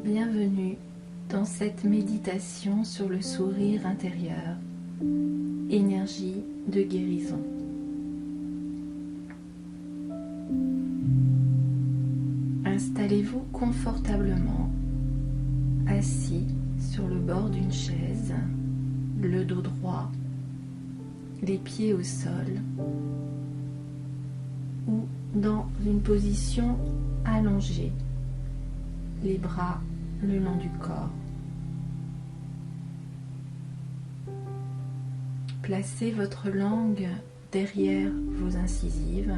Bienvenue dans cette méditation sur le sourire intérieur, énergie de guérison. Installez-vous confortablement, assis sur le bord d'une chaise, le dos droit, les pieds au sol ou dans une position allongée, les bras le long du corps. Placez votre langue derrière vos incisives.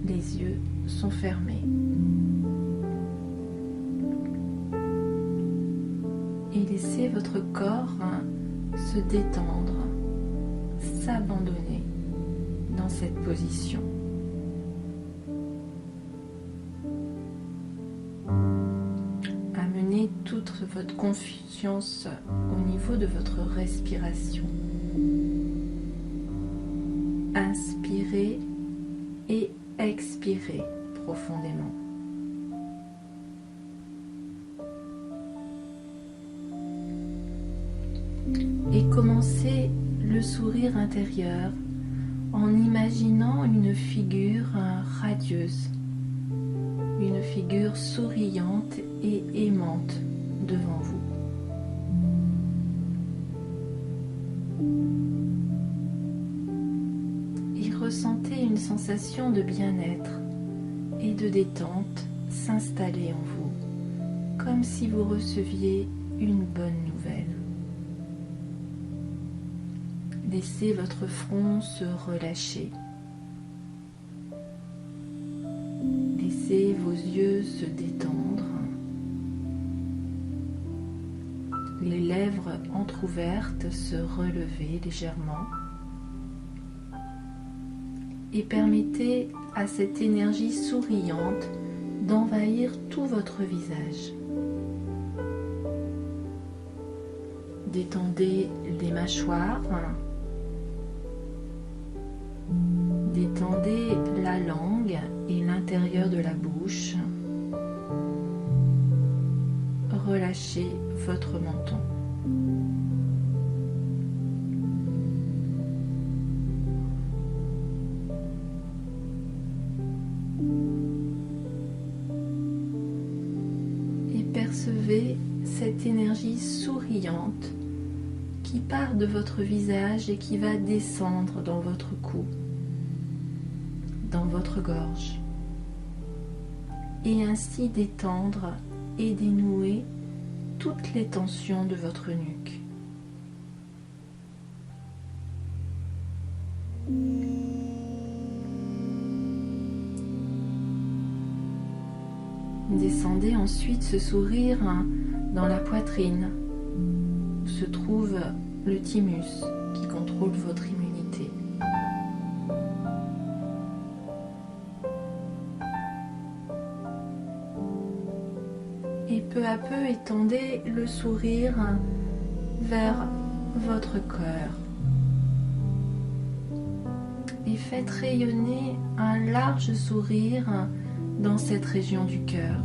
Les yeux sont fermés. Et laissez votre corps se détendre, s'abandonner dans cette position. Amenez toute votre conscience au niveau de votre respiration. Inspirez et expirez profondément. Et commencez le sourire intérieur en imaginant une figure radieuse, une figure souriante et aimante devant vous. Et ressentez une sensation de bien-être et de détente s'installer en vous, comme si vous receviez une bonne nouvelle. Laissez votre front se relâcher. Laissez vos yeux se détendre. Les lèvres entr'ouvertes se relever légèrement. Et permettez à cette énergie souriante d'envahir tout votre visage. Détendez les mâchoires. Détendez la langue et l'intérieur de la bouche. Relâchez votre menton. Et percevez cette énergie souriante qui part de votre visage et qui va descendre dans votre cou, dans votre gorge, et ainsi détendre et dénouer toutes les tensions de votre nuque. Descendez ensuite ce sourire dans la poitrine, où se trouve le thymus qui contrôle votre immunité. Et peu à peu étendez le sourire vers votre cœur. Et faites rayonner un large sourire dans cette région du cœur.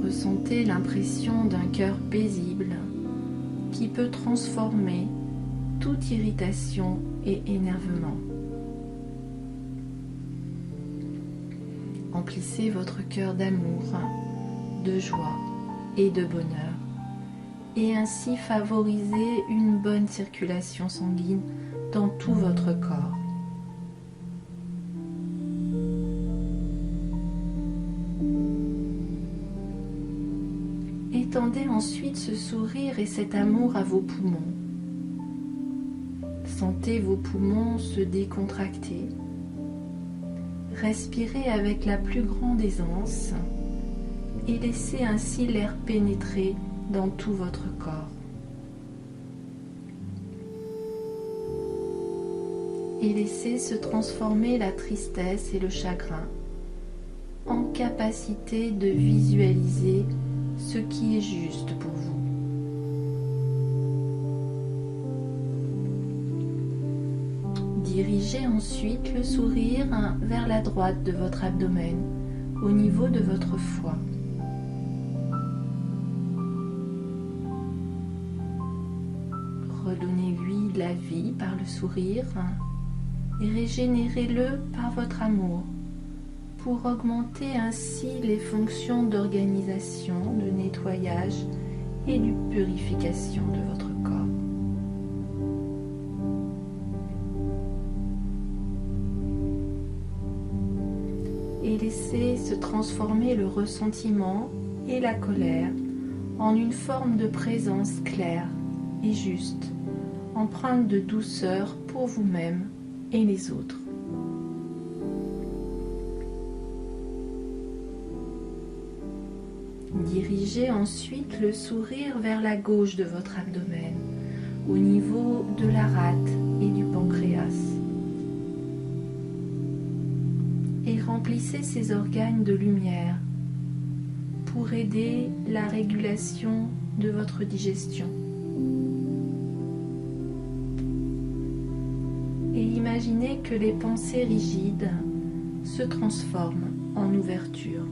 Ressentez l'impression d'un cœur paisible qui peut transformer toute irritation et énervement. Emplissez votre cœur d'amour, de joie et de bonheur, et ainsi favorisez une bonne circulation sanguine dans tout votre corps. Étendez ensuite ce sourire et cet amour à vos poumons. Sentez vos poumons se décontracter. Respirez avec la plus grande aisance et laissez ainsi l'air pénétrer dans tout votre corps. Et laissez se transformer la tristesse et le chagrin en capacité de visualiser ce qui est juste pour vous. Dirigez ensuite le sourire vers la droite de votre abdomen, au niveau de votre foie. Redonnez-lui de la vie par le sourire et régénérez-le par votre amour pour augmenter ainsi les fonctions d'organisation, de nettoyage et de purification de votre corps. Et laissez se transformer le ressentiment et la colère en une forme de présence claire et juste, empreinte de douceur pour vous-même et les autres. Dirigez ensuite le sourire vers la gauche de votre abdomen, au niveau de la rate et du pancréas. Et remplissez ces organes de lumière pour aider la régulation de votre digestion. Et imaginez que les pensées rigides se transforment en ouverture.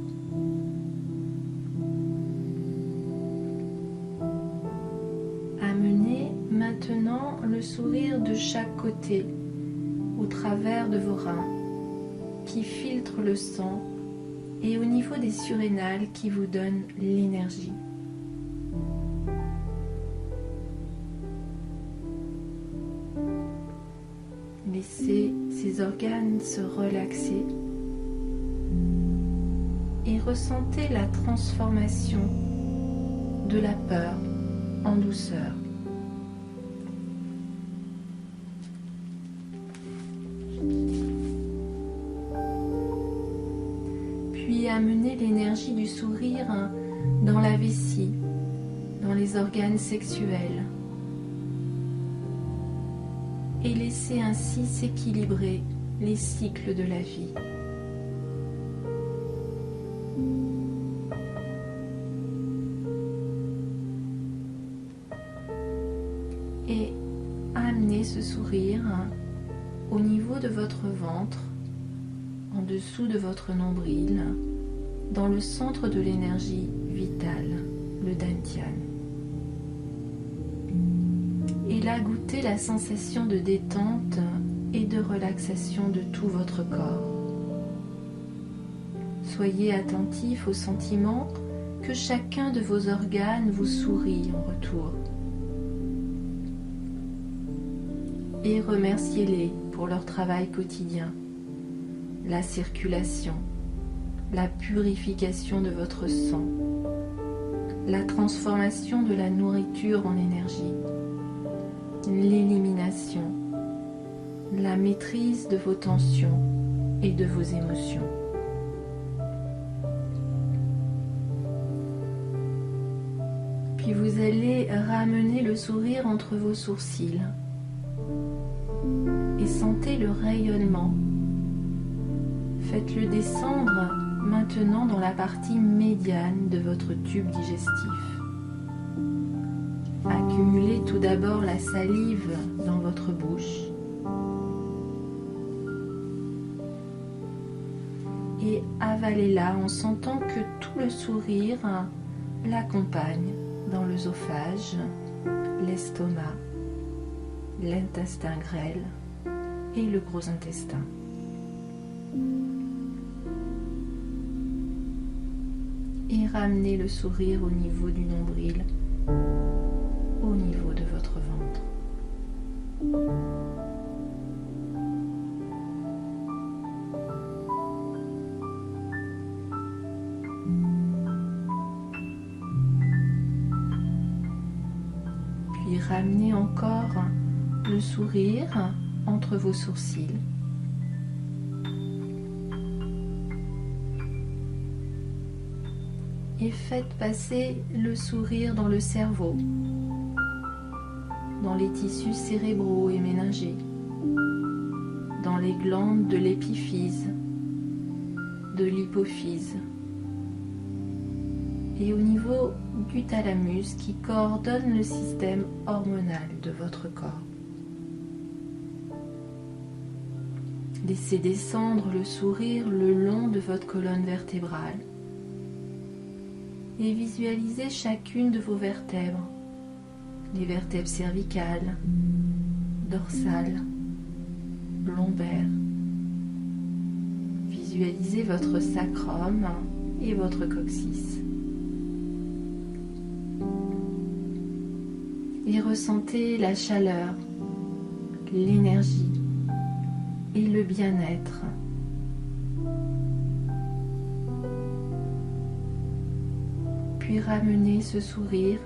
Amenez maintenant le sourire de chaque côté, au travers de vos reins, qui filtrent le sang, et au niveau des surrénales qui vous donnent l'énergie. Laissez ces organes se relaxer et ressentez la transformation de la peur en douceur. Puis amenez l'énergie du sourire dans la vessie, dans les organes sexuels, et laissez ainsi s'équilibrer les cycles de la vie. Et amenez ce sourire au niveau de votre ventre, en dessous de votre nombril, dans le centre de l'énergie vitale, le dantian. Et là, goûtez la sensation de détente et de relaxation de tout votre corps. Soyez attentif au sentiment que chacun de vos organes vous sourit en retour. Et remerciez-les pour leur travail quotidien, la circulation, la purification de votre sang, la transformation de la nourriture en énergie, l'élimination, la maîtrise de vos tensions et de vos émotions. Puis vous allez ramener le sourire entre vos sourcils et sentez le rayonnement. Faites-le descendre maintenant dans la partie médiane de votre tube digestif. Accumulez tout d'abord la salive dans votre bouche et avalez-la en sentant que tout le sourire l'accompagne dans l'œsophage, l'estomac, l'intestin grêle et le gros intestin. Et ramenez le sourire au niveau du nombril, au niveau de votre ventre. Puis ramenez encore le sourire entre vos sourcils. Et faites passer le sourire dans le cerveau, dans les tissus cérébraux et méningés, dans les glandes de l'épiphyse, de l'hypophyse et au niveau du thalamus qui coordonne le système hormonal de votre corps. Laissez descendre le sourire le long de votre colonne vertébrale et visualisez chacune de vos vertèbres, les vertèbres cervicales, dorsales, lombaires. Visualisez votre sacrum et votre coccyx. Et ressentez la chaleur, l'énergie et le bien-être. Puis ramenez ce sourire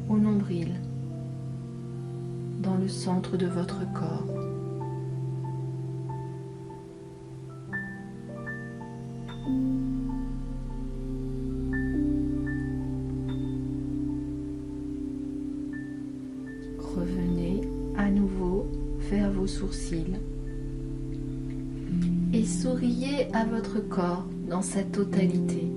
au nombril, dans le centre de votre corps. Revenez à nouveau vers vos sourcils et souriez à votre corps dans sa totalité.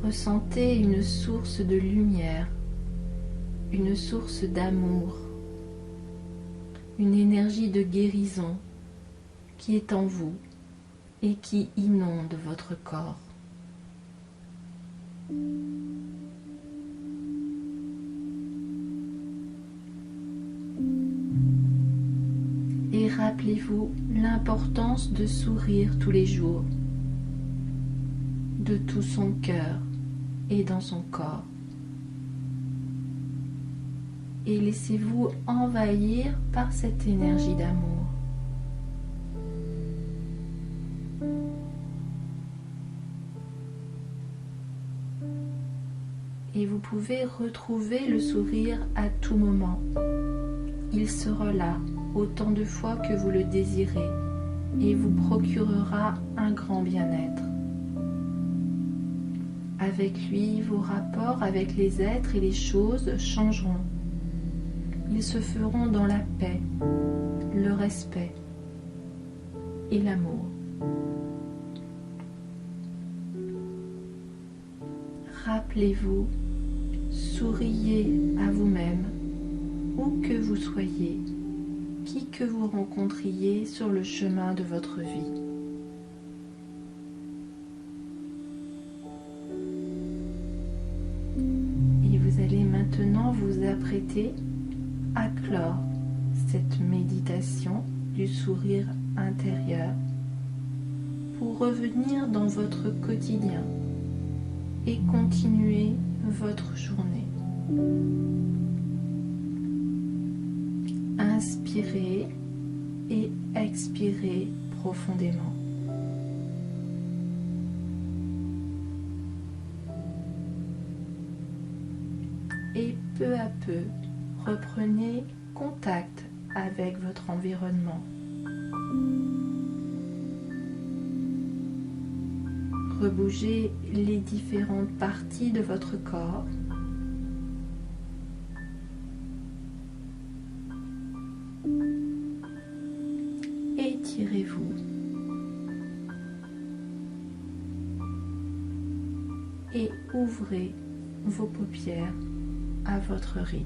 Ressentez une source de lumière, une source d'amour, une énergie de guérison qui est en vous et qui inonde votre corps. Et rappelez-vous l'importance de sourire tous les jours, de tout son cœur et dans son corps. Et laissez-vous envahir par cette énergie d'amour. Et vous pouvez retrouver le sourire à tout moment. Il sera là autant de fois que vous le désirez et vous procurera un grand bien-être. Avec lui, vos rapports avec les êtres et les choses changeront. Ils se feront dans la paix, le respect et l'amour. Rappelez-vous, souriez à vous-même, où que vous soyez, qui que vous rencontriez sur le chemin de votre vie. Et vous allez maintenant vous apprêter à clore cette méditation du sourire intérieur pour revenir dans votre quotidien et continuer votre journée. Inspirez et expirez profondément. Et peu à peu, reprenez contact avec votre environnement. Rebougez les différentes parties de votre corps. Étirez-vous. Et ouvrez vos paupières à votre rythme.